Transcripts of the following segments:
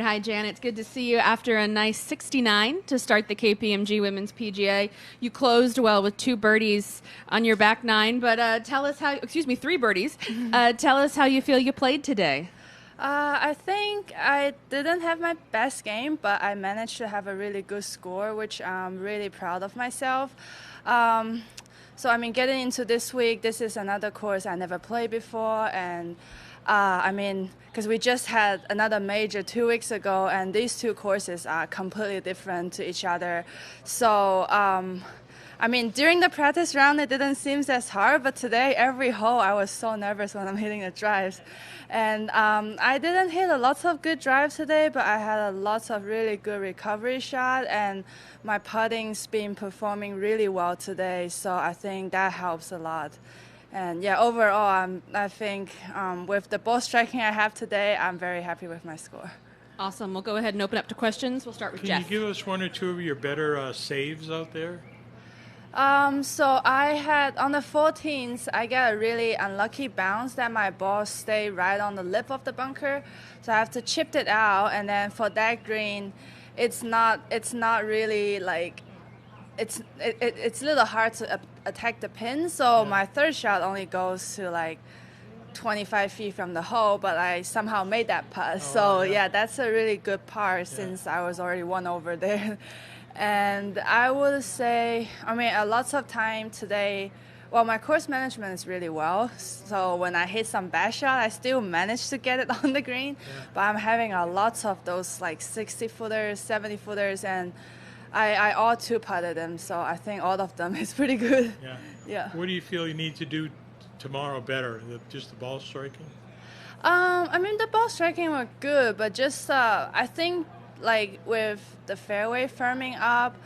Hi, Jan. It's good to see you after a nice 69 to start the KPMG Women's PGA. You closed well with 2 birdies on your back 9, but tell us how, 3 birdies. Tell us how you feel you played today. I think I didn't have my best game, but I managed to have a really good score, which I'm really proud of myself. Getting into this week, this is another course I never played before, and because we just had another major 2 weeks ago, and these 2 courses are completely different to each other. So, during the practice round, it didn't seem as hard, but today, every hole, I was so nervous when I'm hitting the drives. And I didn't hit a lot of good drives today, but I had a lot of really good recovery shot, and my putting's been performing really well today, so I think that helps a lot. And yeah, overall, I think with the ball striking I have today, I'm very happy with my score. Awesome. We'll go ahead and open up to questions. We'll start with Jeff. Can you give us one or two of your better saves out there? So I had, on the 14th, I got a really unlucky bounce that my ball stayed right on the lip of the bunker. So I have to chip it out, and then for that green, it's not really like, it's a little hard to attack the pin. So my third shot only goes to like 25 feet from the hole, but I somehow made that putt. That's a really good par since I was already 1 over there. And I would say, a lot of time today, my course management is really well. So when I hit some bad shot, I still manage to get it on the green. Yeah. But I'm having a lot of those like 60-footers, 70-footers, and I all 2-putted them. So I think all of them is pretty good. Yeah. What do you feel you need to do tomorrow better? Just the ball striking? The ball striking were good, but just I think like with the fairway firming up,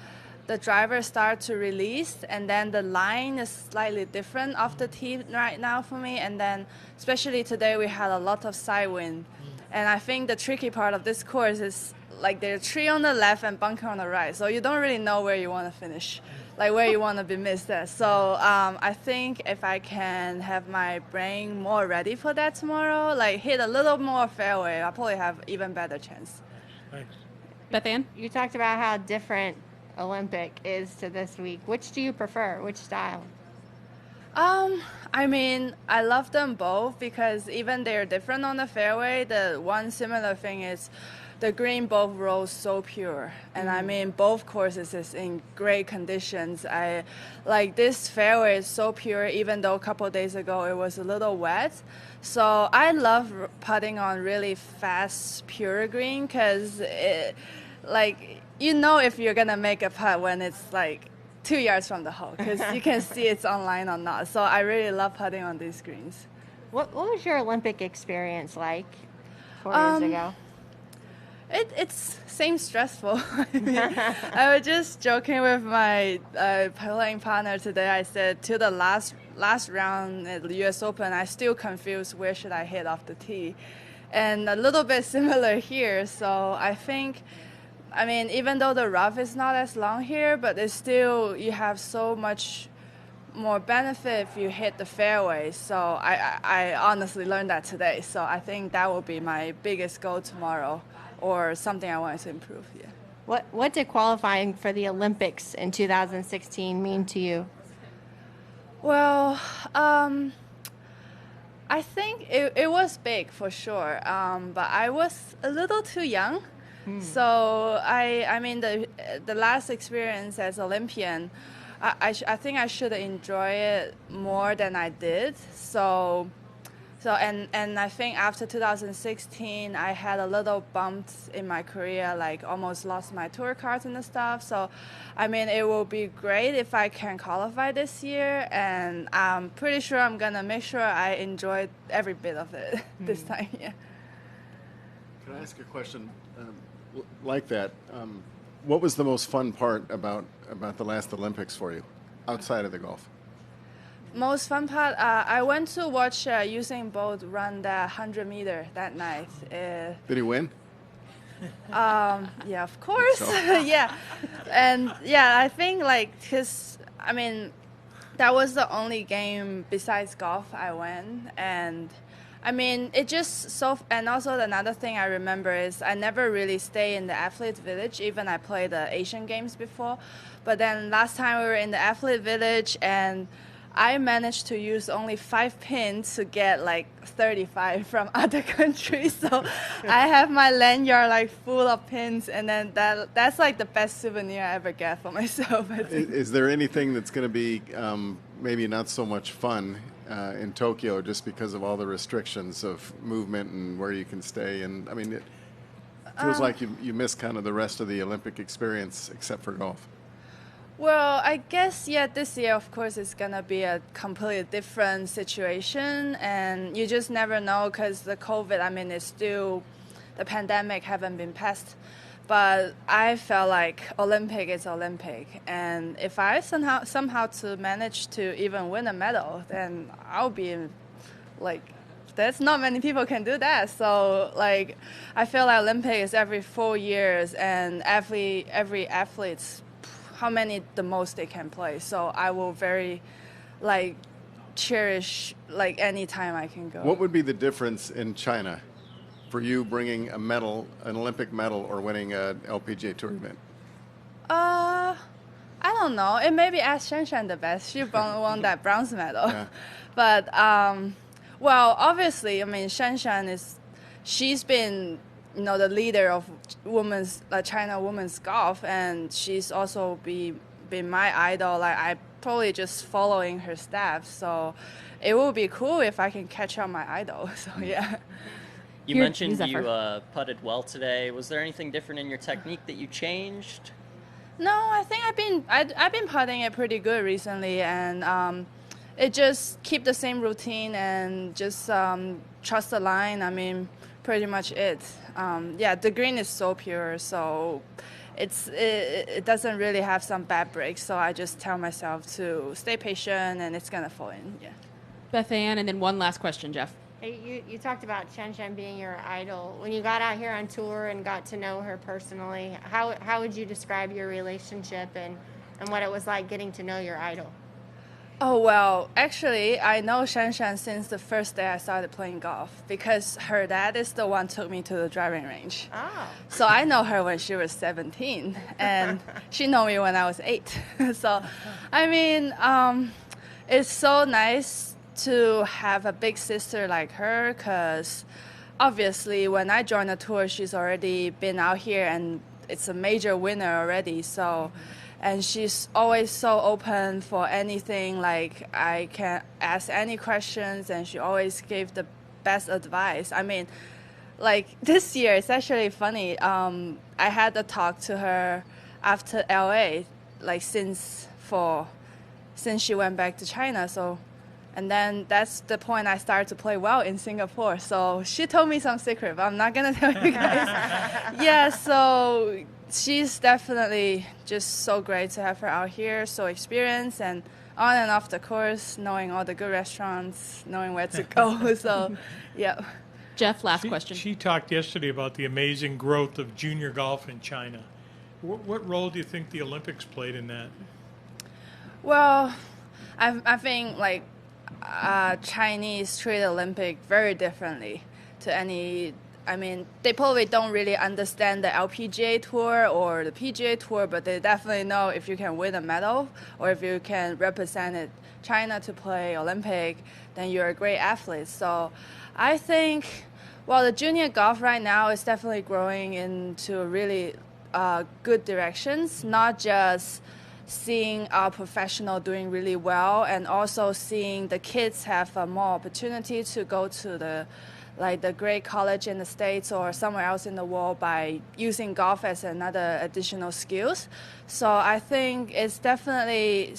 the driver start to release, and then the line is slightly different off the tee right now for me. And then especially today we had a lot of side wind, and I think the tricky part of this course is like there's a tree on the left and bunker on the right, so you don't really know where you want to finish, like where you want to be missed at. So I think if I can have my brain more ready for that tomorrow, like hit a little more fairway, I'll probably have even better chance. Thanks. Beth Ann? You talked about how different Olympic is to this week. Which do you prefer? Which style? I love them both because even they're different on the fairway, the one similar thing is the green both rolls so pure. And both courses is in great conditions. I like this fairway is so pure, even though a couple of days ago it was a little wet. So I love putting on really fast, pure green because if you're gonna make a putt when it's like 2 yards from the hole because you can see it's online or not. So I really love putting on these greens. What was your Olympic experience like 4 years ago? It's same stressful. I was just joking with my playing partner today. I said to the last round at the U.S. Open, I still confused where should I hit off the tee, and a little bit similar here. So I think, even though the rough is not as long here, but it's still you have so much more benefit if you hit the fairway. So I honestly learned that today. So I think that will be my biggest goal tomorrow, or something I wanted to improve. Yeah. What did qualifying for the Olympics in 2016 mean to you? Well, I think it was big for sure, but I was a little too young. So the last experience as Olympian, I think I should enjoy it more than I did. So I think after 2016, I had a little bumps in my career, like almost lost my tour cards and stuff. So, it will be great if I can qualify this year, and I'm pretty sure I'm gonna make sure I enjoy every bit of it this time. Yeah. Can I ask a question like that? What was the most fun part about the last Olympics for you, outside of the golf? Most fun part, I went to watch Usain Bolt run the 100-meter that night. Did he win? Yeah, of course. So. Yeah. And yeah, I think that was the only game besides golf I went. And I mean, it just so, and also another thing I remember is I never really stay in the athlete village, even I played the Asian Games before. But then last time we were in the athlete village, and I managed to use only 5 pins to get like 35 from other countries. So I have my lanyard like full of pins, and then that's like the best souvenir I ever get for myself. I think. Is there anything that's going to be maybe not so much fun in Tokyo just because of all the restrictions of movement and where you can stay? And I mean, it feels like you miss kind of the rest of the Olympic experience except for golf. Well, I guess, yeah, this year, of course, it's going to be a completely different situation. And you just never know because the COVID, I mean, it's still, the pandemic haven't been passed. But I felt like Olympic is Olympic. And if I somehow to manage to even win a medal, then I'll be like, there's not many people can do that. So like, I feel like Olympic is every 4 years, and every athlete's how many the most they can play. So I will very like cherish like any time I can go. What would be the difference in China for you bringing a medal, an Olympic medal, or winning an LPGA Tour event? I don't know. It maybe ask Shanshan the best. She won that bronze medal. Yeah. But well, obviously, I mean, she's been, you know, the leader of China women's golf, and she's also been my idol. Like I probably just following her steps, so it would be cool if I can catch up my idol. So yeah. You mentioned you putted well today. Was there anything different in your technique that you changed? No, I think I've been putting it pretty good recently, and it just keep the same routine and just trust the line. I mean, pretty much it. Yeah, the green is so pure, so it doesn't really have some bad breaks. So I just tell myself to stay patient, and it's gonna fall in. Yeah. Beth Ann, and then one last question, Jeff. Hey, you talked about Chen being your idol. When you got out here on tour and got to know her personally, how would you describe your relationship and what it was like getting to know your idol? Oh, well, actually, I know Shanshan since the first day I started playing golf because her dad is the one who took me to the driving range. Oh. So I know her when she was 17, and she knew me when I was 8. So, I mean, it's so nice to have a big sister like her because obviously when I joined the tour, she's already been out here and it's a major winner already. So. And she's always so open for anything. Like I can ask any questions, and she always gave the best advice. I mean, like this year, it's actually funny. I had a talk to her after LA, like since she went back to China. So, and then that's the point I started to play well in Singapore. So she told me some secret, but I'm not gonna tell you guys. Yeah. So. She's definitely just so great to have her out here, so experienced, and on and off the course, knowing all the good restaurants, knowing where to go. So, yeah. Jeff, last question. She talked yesterday about the amazing growth of junior golf in China. What role do you think the Olympics played in that? Well, I think like Chinese treat Olympic very differently to any. I mean, they probably don't really understand the LPGA tour or the PGA tour, but they definitely know if you can win a medal or if you can represent China to play Olympic, then you're a great athlete. So I think, well, the junior golf right now is definitely growing into really good directions, not just seeing our professional doing really well and also seeing the kids have more opportunity to go to the great college in the States or somewhere else in the world by using golf as another additional skills. So I think it's definitely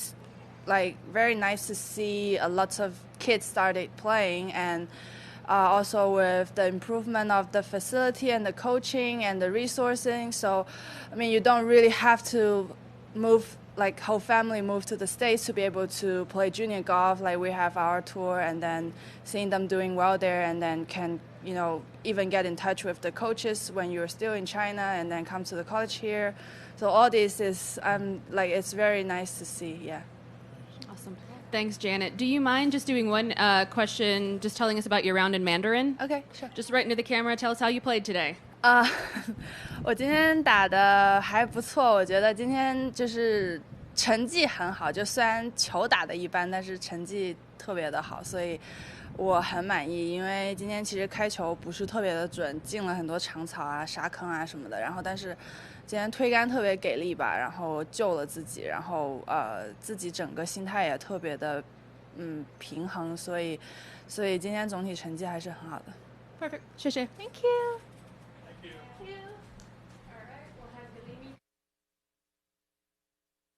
like very nice to see a lot of kids started playing, and also with the improvement of the facility and the coaching and the resourcing. So, I mean, you don't really have to move like whole family moved to the States to be able to play junior golf. Like we have our tour, and then seeing them doing well there, and then can, you know, even get in touch with the coaches when you're still in China and then come to the college here. So all this is like, it's very nice to see. Yeah. Awesome. Thanks, Janet. Do you mind just doing one question, just telling us about your round in Mandarin? OK, sure. Just right into the camera. Tell us how you played today. 我今天打的还不错，我觉得今天就是成绩很好，就虽然球打的一般，但是成绩特别的好，所以我很满意。因为今天其实开球不是特别的准，进了很多长草啊、沙坑啊什么的，然后但是今天推杆特别给力吧，然后救了自己，然后自己整个心态也特别的平衡，所以今天总体成绩还是很好的。Perfect. 谢谢。 Thank you.